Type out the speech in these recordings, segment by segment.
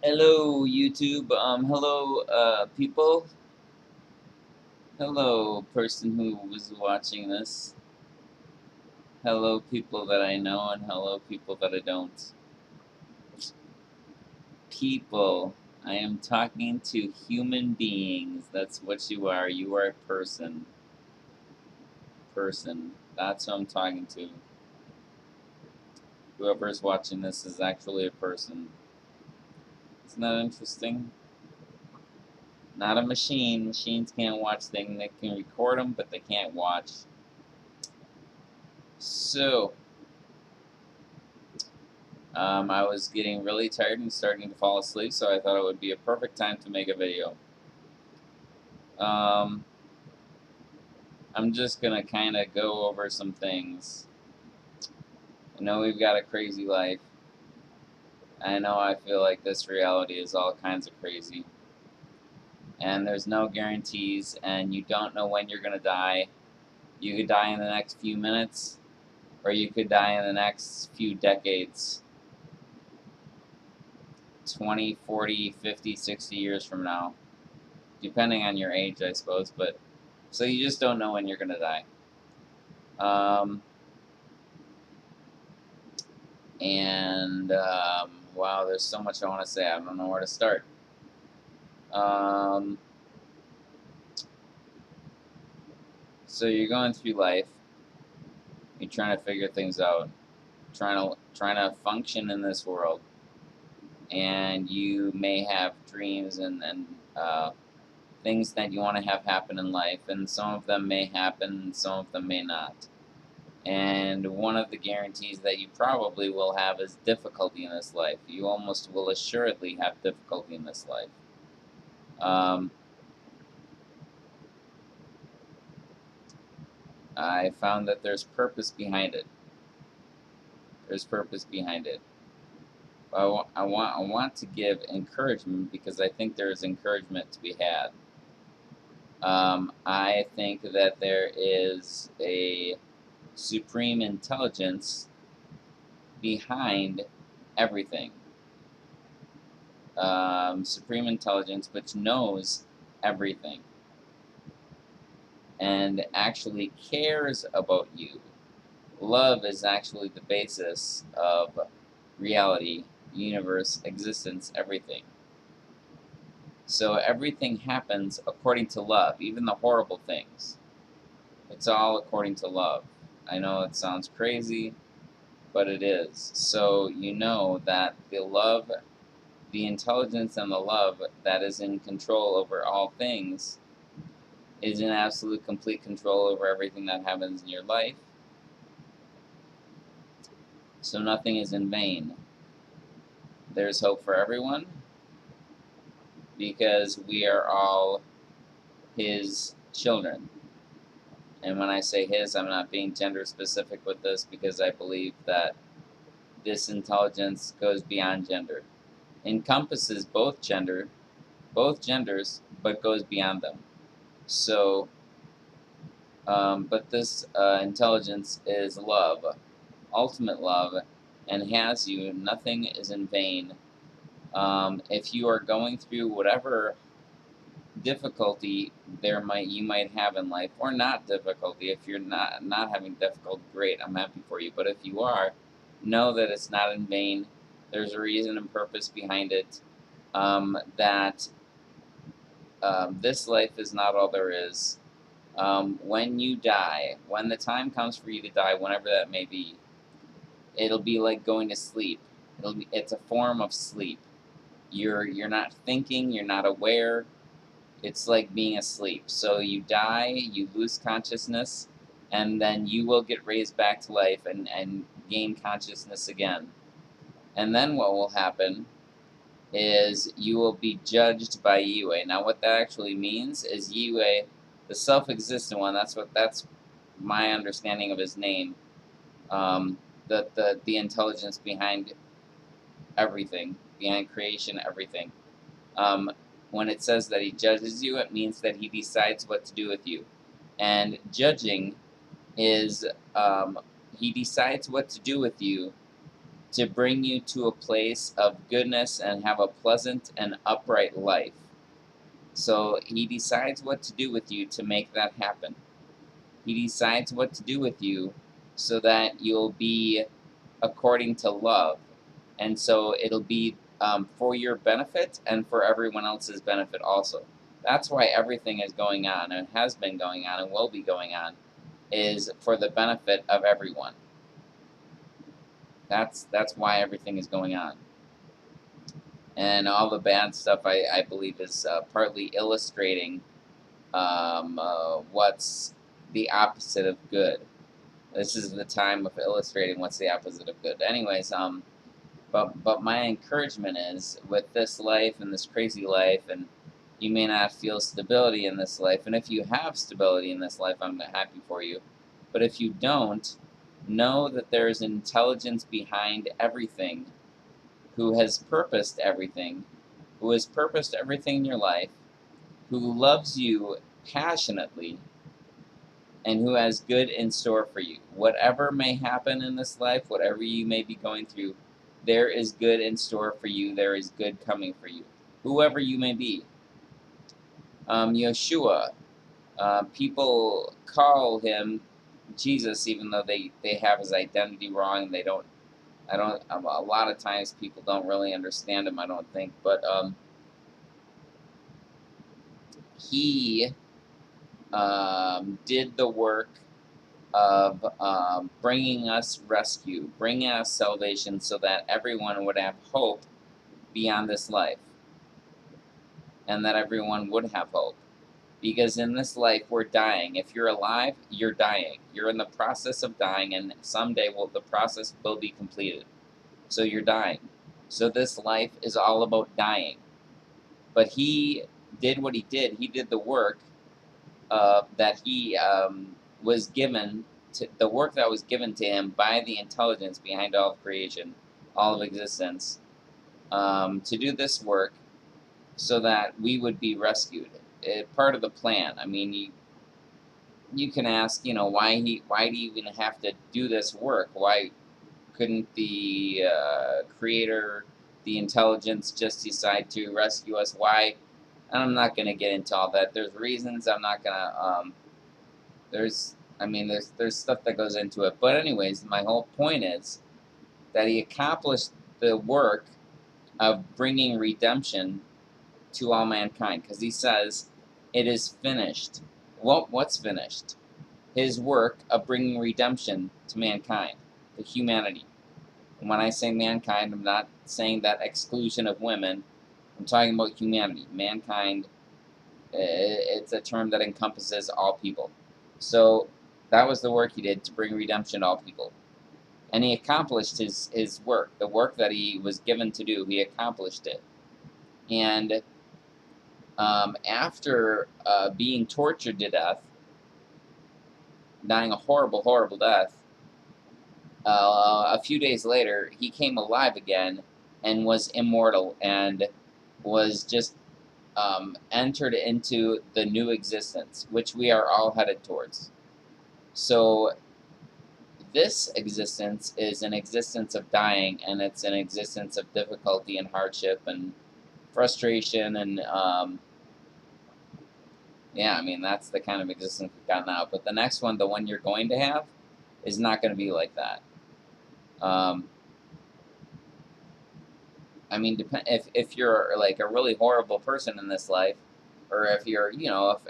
Hello, YouTube. Hello, people. Hello, person who was watching this. Hello, people that I know, and hello, people that I don't. People. I am talking to human beings. That's what you are. You are a person. Person. That's who I'm talking to. Whoever's watching this is actually a person. Isn't that interesting? Not a machine. Machines can't watch things. They can record them, but they can't watch. So, I was getting really tired and starting to fall asleep, so I thought it would be a perfect time to make a video. Um, I'm just going to kind of go over some things. I know we've got a crazy life. I know I feel like this reality is all kinds of crazy. And there's no guarantees, and you don't know when you're going to die. You could die in the next few minutes, or you could die in the next few decades. 20, 40, 50, 60 years from now. Depending on your age, I suppose, but so you just don't know when you're gonna die. Wow, there's so much I want to say. I don't know where to start. So you're going through life. You're trying to figure things out, trying to function in this world, and you may have dreams and things that you want to have happen in life, and some of them may happen, and some of them may not. And one of the guarantees that you probably will have is difficulty in this life. You almost will assuredly have difficulty in this life. I found that there's purpose behind it. There's purpose behind it. I want to give encouragement because I think there is encouragement to be had. I think that there is a supreme intelligence behind everything. Supreme intelligence which knows everything and actually cares about you. Love is actually the basis of reality, universe, existence, everything. So everything happens according to love, even the horrible things. It's all according to love. I know it sounds crazy, but it is. So you know that the love, the intelligence and the love that is in control over all things is in absolute complete control over everything that happens in your life. So nothing is in vain. There's hope for everyone because we are all His children. And when I say His, I'm not being gender specific with this because I believe that this intelligence goes beyond gender. Encompasses both genders, but goes beyond them. So, but this intelligence is love, ultimate love, and has you. Nothing is in vain. If you are going through whatever difficulty you might have in life, or not difficulty, if you're not having difficulty, great, I'm happy for you. But if you are, know that it's not in vain. There's a reason and purpose behind it. That this life is not all there is. When you die, when the time comes for you to die, whenever that may be, it'll be like going to sleep. It's a form of sleep. You're not thinking, you're not aware. It's like being asleep. So you die, you lose consciousness, and then you will get raised back to life and gain consciousness again. And then what will happen is you will be judged by Yue. Now what that actually means is Yue, the self-existent one, that's my understanding of his name. The intelligence behind everything, behind creation, everything. When it says that He judges you, it means that He decides what to do with you. And judging is He decides what to do with you to bring you to a place of goodness and have a pleasant and upright life. So he decides what to do with you to make that happen. He decides what to do with you so that you'll be according to love. And so it'll be for your benefit and for everyone else's benefit also. That's why everything is going on and has been going on and will be going on, is for the benefit of everyone. That's why everything is going on. And all the bad stuff, I believe, is partly illustrating what's the opposite of good. This is the time of illustrating what's the opposite of good. Anyways, but my encouragement is, with this life and this crazy life, and you may not feel stability in this life, and if you have stability in this life, I'm happy for you. But if you don't, know that there is intelligence behind everything, who has purposed everything, who has purposed everything in your life, who loves you passionately, and who has good in store for you. Whatever may happen in this life, whatever you may be going through, there is good in store for you. There is good coming for you, whoever you may be. Yeshua, people call him Jesus, even though they have his identity wrong. They don't. A lot of times people don't really understand him, I don't think. But he did the work of bringing us rescue, bringing us salvation, so that everyone would have hope beyond this life, and that everyone would have hope. Because in this life, we're dying. If you're alive, you're dying. You're in the process of dying, and someday the process will be completed. So you're dying. So this life is all about dying. But he did what he did. He did the work that he was given, the work that was given to him by the intelligence behind all of creation, all of existence, to do this work so that we would be rescued. Part of the plan. I mean, you can ask, why do you even have to do this work? Why couldn't the creator, the intelligence, just decide to rescue us? Why? And I'm not going to get into all that. There's reasons. I'm not going to. There's stuff that goes into it. But anyways, my whole point is that he accomplished the work of bringing redemption to all mankind, because he says, "It is finished." What's finished? His work of bringing redemption to mankind, to humanity. And when I say mankind, I'm not saying that exclusion of women. I'm talking about humanity. Mankind, it's a term that encompasses all people. So that was the work he did, to bring redemption to all people. And he accomplished his work, the work that he was given to do. He accomplished it. And after being tortured to death, dying a horrible, horrible death, a few days later, he came alive again and was immortal and was just entered into the new existence, which we are all headed towards. So this existence is an existence of dying, and it's an existence of difficulty and hardship and frustration, and yeah, I mean, that's the kind of existence we've got now. But the next one, the one you're going to have, is not going to be like that. I mean, if you're like a really horrible person in this life, or if you're,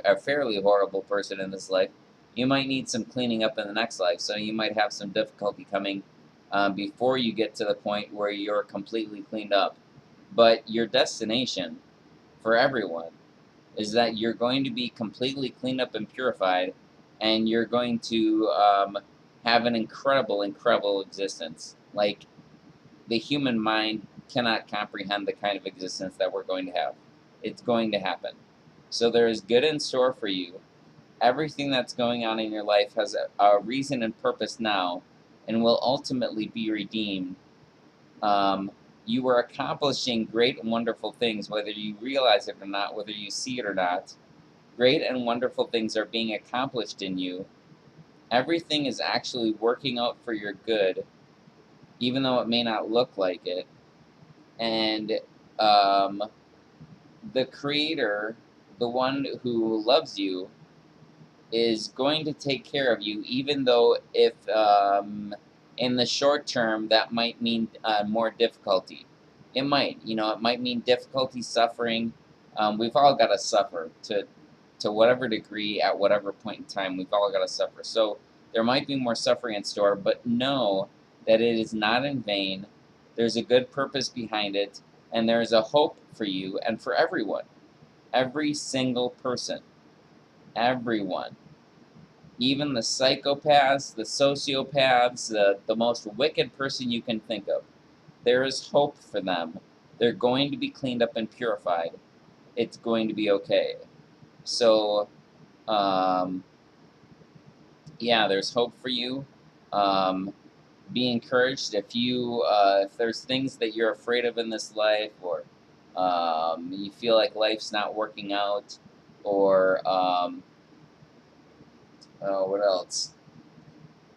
a fairly horrible person in this life, you might need some cleaning up in the next life. So you might have some difficulty coming before you get to the point where you're completely cleaned up. But your destination for everyone is that you're going to be completely cleaned up and purified, and you're going to have an incredible, incredible existence. Like, the human mind cannot comprehend the kind of existence that we're going to have. It's going to happen. So there is good in store for you. Everything that's going on in your life has a reason and purpose now, and will ultimately be redeemed. You are accomplishing great and wonderful things, whether you realize it or not, whether you see it or not. Great and wonderful things are being accomplished in you. Everything is actually working out for your good. even though it may not look like it. And um, the Creator, the one who loves you, is going to take care of you, even though if in the short term that might mean more difficulty. It might, it might mean difficulty, suffering. We've all got to suffer to whatever degree at whatever point in time. We've all got to suffer. So there might be more suffering in store, but know that it is not in vain. There's a good purpose behind it, and there is a hope for you and for everyone, every single person, everyone. Even the psychopaths, the sociopaths, the most wicked person you can think of. There is hope for them. They're going to be cleaned up and purified. It's going to be okay. So, yeah, there's hope for you. Be encouraged if there's things that you're afraid of in this life, or you feel like life's not working out, or what else?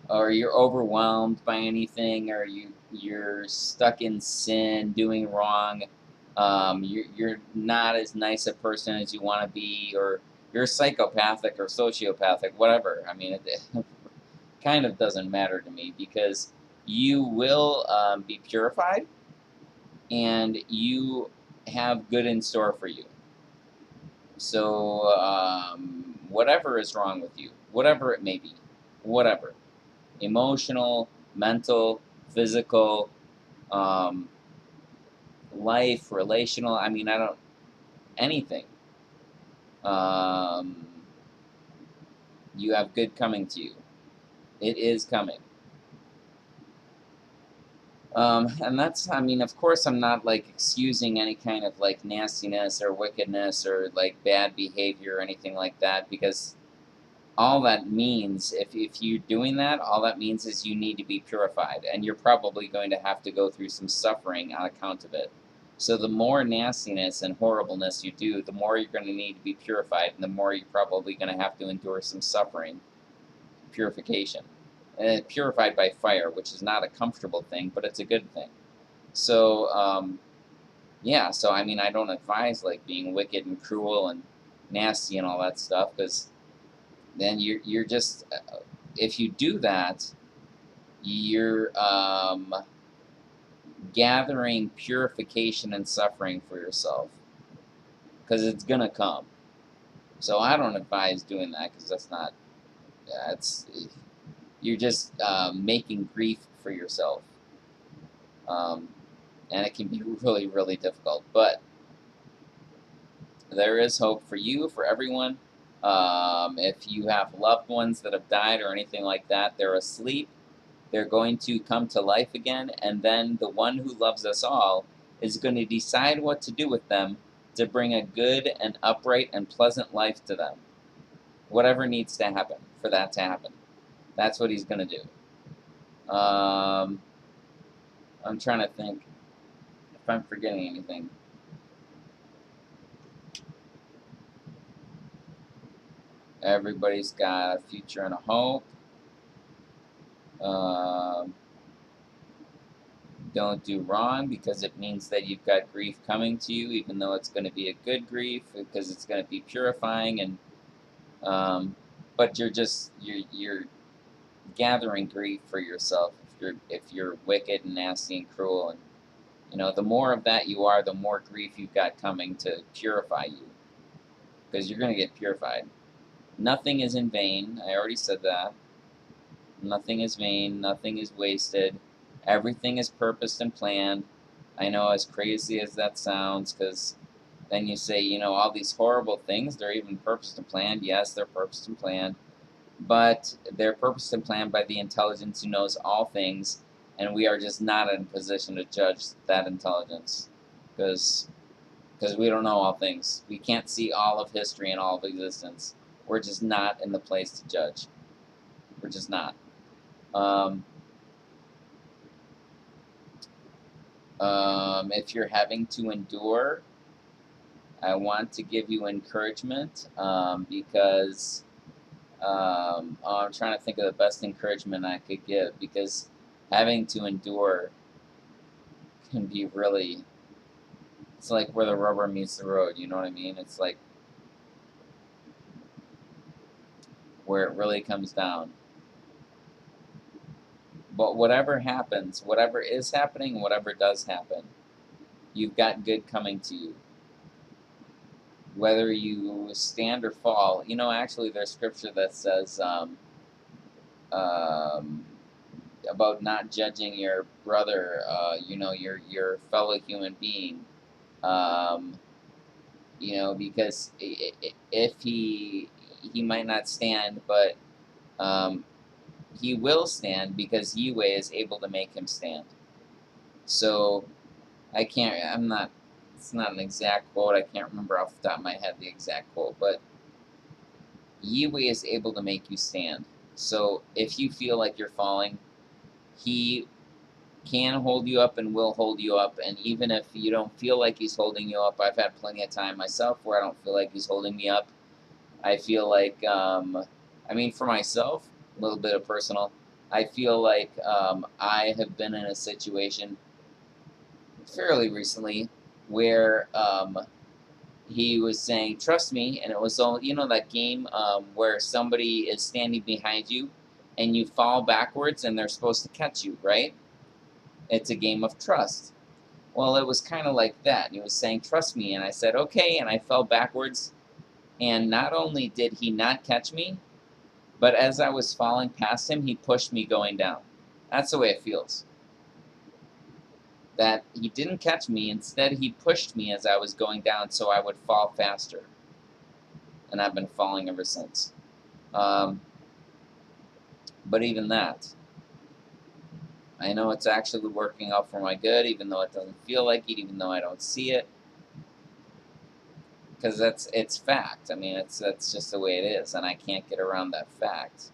Or you're overwhelmed by anything, or you're stuck in sin, doing wrong. You're not as nice a person as you want to be, or you're psychopathic or sociopathic, whatever. I mean, it kind of doesn't matter to me, because you will be purified, and you have good in store for you. So whatever is wrong with you, whatever it may be, whatever. Emotional, mental, physical, um, life, relational. I mean, anything. Um, you have good coming to you. It is coming. And that's, I mean, of course, I'm not like excusing any kind of like nastiness or wickedness or like bad behavior or anything like that, because all that means, if you're doing that, all that means is you need to be purified, and you're probably going to have to go through some suffering on account of it. So the more nastiness and horribleness you do, the more you're going to need to be purified, and the more you're probably going to have to endure some suffering, purification. And purified by fire, which is not a comfortable thing, but it's a good thing. So, yeah, so I mean, I don't advise like being wicked and cruel and nasty and all that stuff, because then you're just, if you do that, you're gathering purification and suffering for yourself, because it's gonna come. So I don't advise doing that, because that's you're just making grief for yourself, and it can be really, really difficult. But there is hope for you, for everyone. If you have loved ones that have died or anything like that, they're asleep. They're going to come to life again, and then the one who loves us all is going to decide what to do with them to bring a good and upright and pleasant life to them. Whatever needs to happen for that to happen. That's what he's going to do. I'm trying to think if I'm forgetting anything. Everybody's got a future and a hope. Don't do wrong, because it means that you've got grief coming to you, even though it's going to be a good grief, because it's going to be purifying. And but you're gathering grief for yourself if you're wicked and nasty and cruel, and the more of that you are, the more grief you've got coming to purify you, because you're going to get purified. Nothing is in vain. I already said that. Nothing is vain. Nothing is wasted. Everything is purposed and planned. I know, as crazy as that sounds, because then you say, all these horrible things, they're even purposed and planned. Yes, they're purposed and planned. But they're purposed and planned by the intelligence who knows all things, and we are just not in a position to judge that intelligence, because we don't know all things. We can't see all of history and all of existence. We're just not in the place to judge. We're just not. If you're having to endure, I want to give you encouragement, because I'm trying to think of the best encouragement I could give, because having to endure can be really, it's like where the rubber meets the road, you know what I mean? It's like where it really comes down. But whatever happens, whatever is happening, whatever does happen, you've got good coming to you. Whether you stand or fall, you know, actually there's scripture that says about not judging your brother, you know, your fellow human being, um, you know, because if he might not stand, but he will stand because Yahweh is able to make him stand. So I'm not, it's not an exact quote, I can't remember off the top of my head the exact quote, but Yahweh is able to make you stand. So if you feel like you're falling, he can hold you up and will hold you up. And even if you don't feel like he's holding you up, I've had plenty of time myself where I don't feel like he's holding me up. I feel like, I mean, for myself, a little bit of personal, I feel like I have been in a situation fairly recently where he was saying, trust me, and it was all, you know, that game where somebody is standing behind you and you fall backwards and they're supposed to catch you, right? It's a game of trust. Well, it was kind of like that. He was saying, trust me, and I said, okay, and I fell backwards, and not only did he not catch me, but as I was falling past him, he pushed me going down. That's the way it feels. That he didn't catch me, instead he pushed me as I was going down so I would fall faster. And I've been falling ever since. But even that, I know it's actually working out for my good, even though it doesn't feel like it, even though I don't see it. Because it's fact. I mean, that's just the way it is, and I can't get around that fact.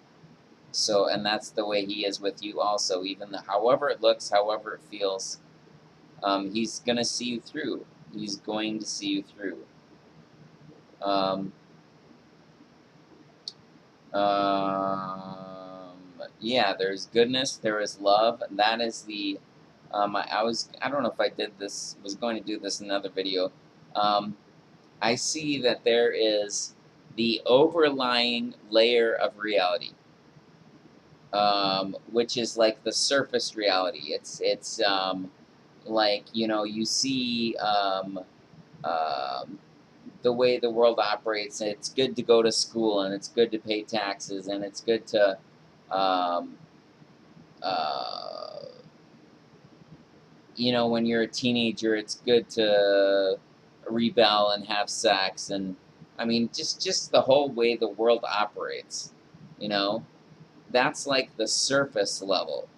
So, and that's the way he is with you also. Even however it looks, however it feels, he's gonna see you through. He's going to see you through. Yeah, there's goodness, there is love, and that is the. I don't know if I did this. Was going to do this in another video. I see that there is the overlying layer of reality, which is like the surface reality. It's like, you know, you see the way the world operates. It's good to go to school, and it's good to pay taxes, and it's good to um, uh, you know, when you're a teenager, it's good to rebel and have sex, and I mean, just the whole way the world operates, you know, that's like the surface level.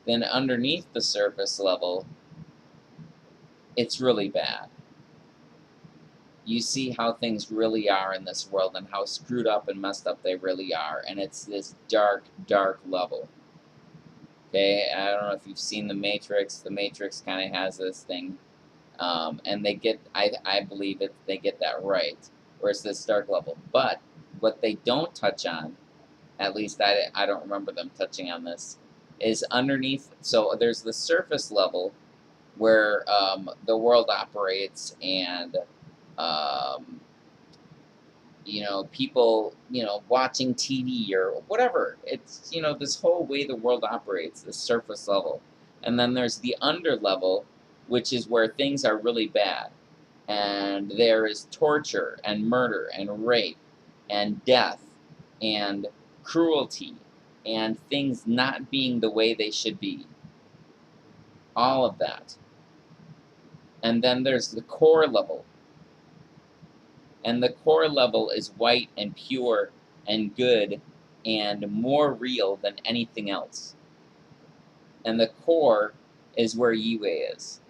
Then underneath the surface level, it's really bad. You see how things really are in this world and how screwed up and messed up they really are, and it's this dark, dark level. Okay, I don't know if you've seen The Matrix. The Matrix kind of has this thing, and they get, I believe that they get that right, where it's this dark level. But what they don't touch on, at least I don't remember them touching on this, is underneath. So there's the surface level where the world operates, and you know, people, you know, watching TV or whatever. It's, you know, this whole way the world operates, the surface level. And then there's the under level, which is where things are really bad. And there is torture and murder and rape and death and cruelty and things not being the way they should be. All of that. And then there's the core level. And the core level is white and pure and good and more real than anything else. And the core is where Yahweh is.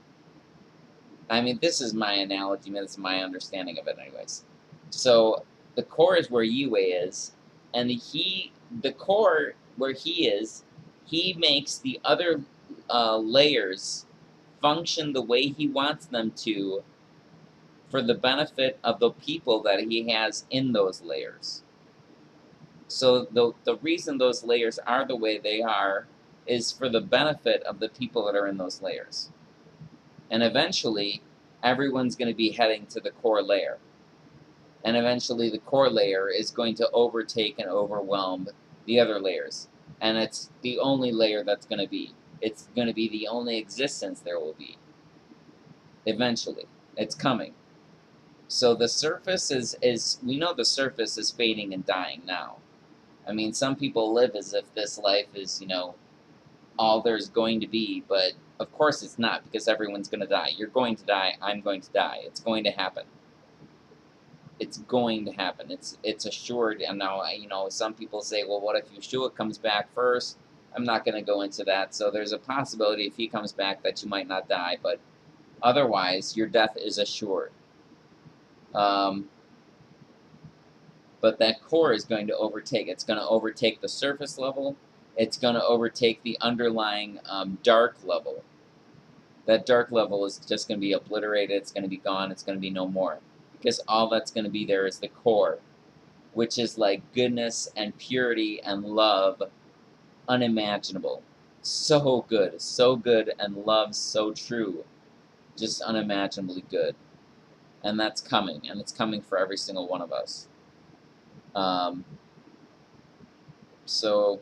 I mean, this is my analogy, this is my understanding of it anyways. So the core is where Yahweh is, and the core where he is, he makes the other layers function the way he wants them to, for the benefit of the people that he has in those layers. So the reason those layers are the way they are is for the benefit of the people that are in those layers. And eventually, everyone's going to be heading to the core layer. And eventually, the core layer is going to overtake and overwhelm the other layers. And it's the only layer that's going to be. It's going to be the only existence there will be. Eventually. It's coming. So the surface is we know the surface is fading and dying now. I mean, some people live as if this life is, all there's going to be, but of course it's not, because everyone's going to die. You're going to die. I'm going to die. It's going to happen. It's going to happen. It's assured. And now, some people say, well, what if Yeshua comes back first? I'm not going to go into that. So there's a possibility if he comes back that you might not die, but otherwise your death is assured. But that core is going to overtake. It's going to overtake the surface level. It's going to overtake the underlying dark level. That dark level is just going to be obliterated. It's going to be gone. It's going to be no more. Because all that's going to be there is the core, which is like goodness and purity and love, unimaginable. So good, and love so true. Just unimaginably good. And that's coming, and it's coming for every single one of us. So,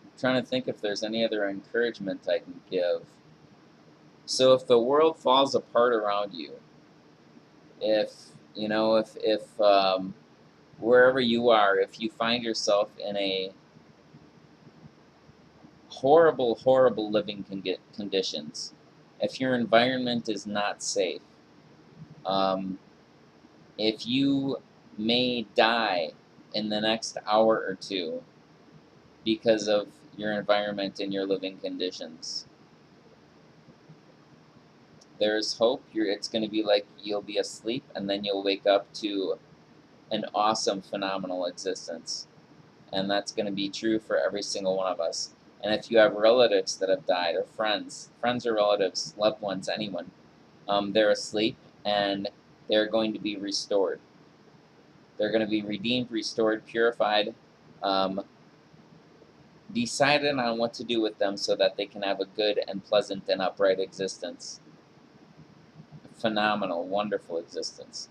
I'm trying to think if there's any other encouragement I can give. So if the world falls apart around you, if wherever you are, if you find yourself in a horrible living conditions, if your environment is not safe, if you may die in the next hour or two because of your environment and your living conditions, there's hope. It's going to be like you'll be asleep and then you'll wake up to an awesome, phenomenal existence. And that's going to be true for every single one of us. And if you have relatives that have died, or friends or relatives, loved ones, anyone, they're asleep and they're going to be restored. They're going to be redeemed, restored, purified, decided on what to do with them so that they can have a good and pleasant and upright existence. Phenomenal, wonderful existence.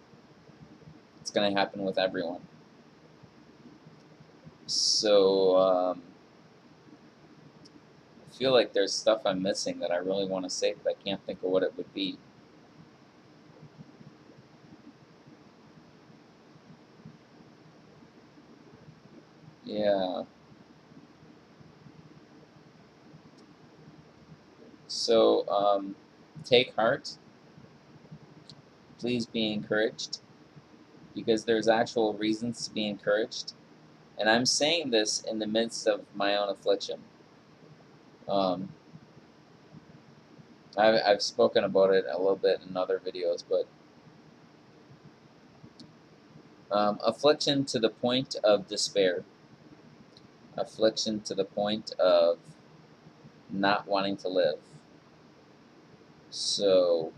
It's going to happen with everyone. So, I feel like there's stuff I'm missing that I really want to say, but I can't think of what it would be. Yeah. So, take heart. Please be encouraged, because there's actual reasons to be encouraged. And I'm saying this in the midst of my own affliction. I've spoken about it a little bit in other videos, but affliction to the point of despair. Affliction to the point of not wanting to live. So,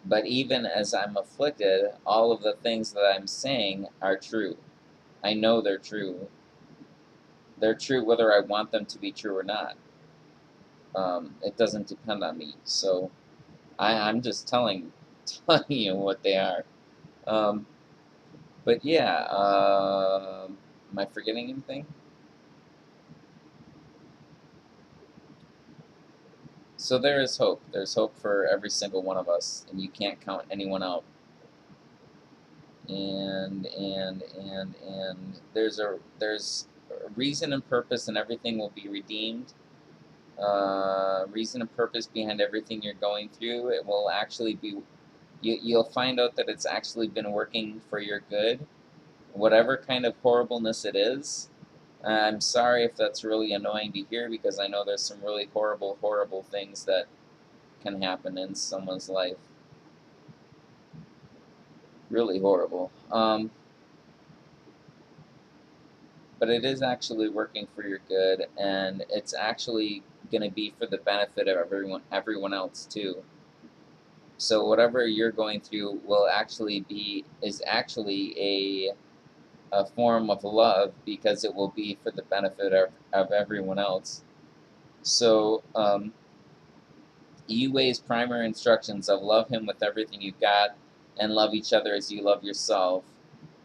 but even as I'm afflicted, all of the things that I'm saying are true. I know they're true. They're true whether I want them to be true or not. It doesn't depend on me. So I'm just telling you what they are. But yeah, am I forgetting anything? So there is hope. There's hope for every single one of us, and you can't count anyone out. And there's a reason and purpose, and everything will be redeemed. Reason and purpose behind everything you're going through. It will actually be. You'll find out that it's actually been working for your good, whatever kind of horribleness it is. I'm sorry if that's really annoying to hear, because I know there's some really horrible things that can happen in someone's life. Really horrible. But it is actually working for your good, and it's actually going to be for the benefit of everyone else too. So whatever you're going through is actually a form of love because it will be for the benefit of everyone else. So, Yuwei's primary instructions of love him with everything you've got and love each other as you love yourself.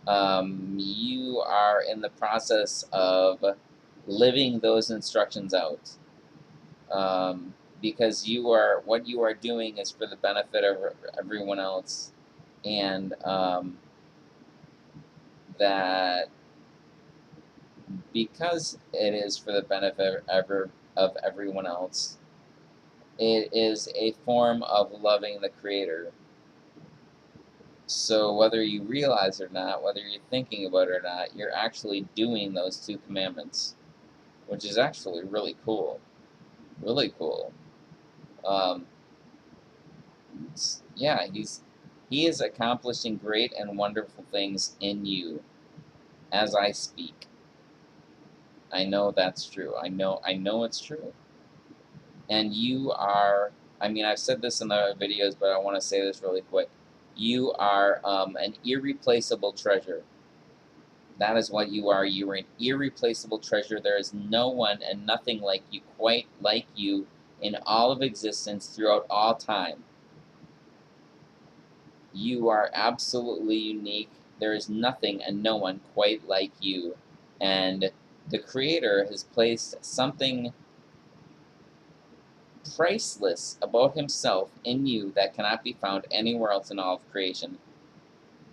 You are in the process of living those instructions out. Because what you are doing is for the benefit of everyone else, and that because it is for the benefit of everyone else, it is a form of loving the Creator. So whether you realize it or not, whether you're thinking about it or not, you're actually doing those two commandments, which is actually really cool. Really cool. Um, yeah, he is accomplishing great and wonderful things in you as I speak. I know that's true. I know it's true. And you are, I mean, I've said this in the other videos, but I want to say this really quick. You are an irreplaceable treasure. That is what you are. You are an irreplaceable treasure. There is no one and nothing like you, quite like you, in all of existence throughout all time. You are absolutely unique. There is nothing and no one quite like you. And the Creator has placed something priceless about Himself in you that cannot be found anywhere else in all of creation.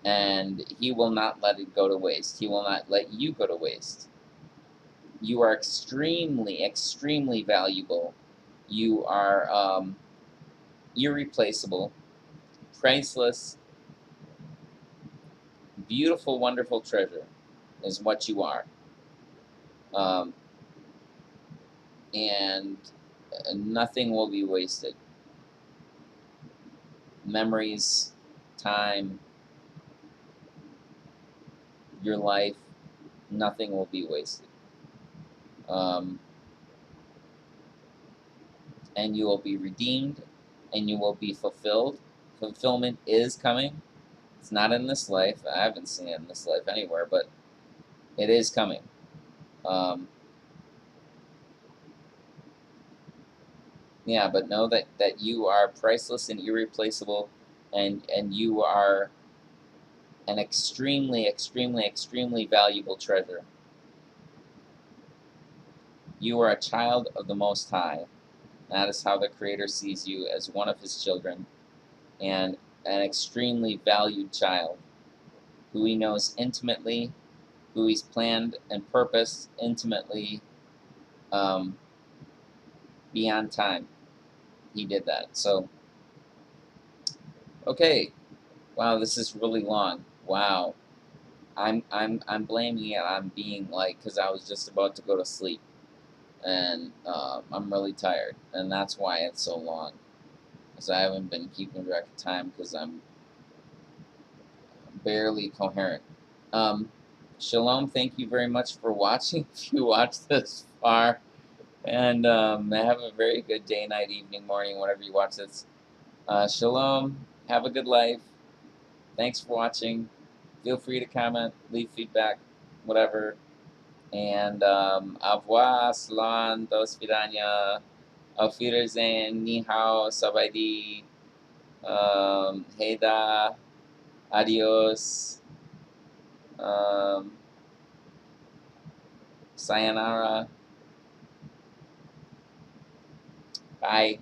And He will not let it go to waste. He will not let you go to waste. You are extremely, extremely valuable. You are irreplaceable, priceless, beautiful, wonderful treasure is what you are. Um, and nothing will be wasted. Memories, time, your life, nothing will be wasted. And you will be redeemed, and you will be fulfilled. Fulfillment is coming. It's not in this life. I haven't seen it in this life anywhere, but it is coming. Yeah, but know that you are priceless and irreplaceable, and you are an extremely, extremely, extremely valuable treasure. You are a child of the Most High. That is how the Creator sees you, as one of His children, and an extremely valued child who He knows intimately, who He's planned and purposed intimately beyond time. He did that. So, okay. Wow, this is really long. Wow. I'm blaming it on being like, because I was just about to go to sleep, and I'm really tired, and that's why it's so long. Because I haven't been keeping track of time because I'm barely coherent. Shalom. Thank you very much for watching. If you watched this far, and have a very good day, night, evening, morning, whenever you watch this. Shalom. Have a good life. Thanks for watching. Feel free to comment, leave feedback, whatever. And au revoir, salam, dos vidania, auf Wiedersehen, ni hao, sabaydi, heda, adios, um, sayonara, bye.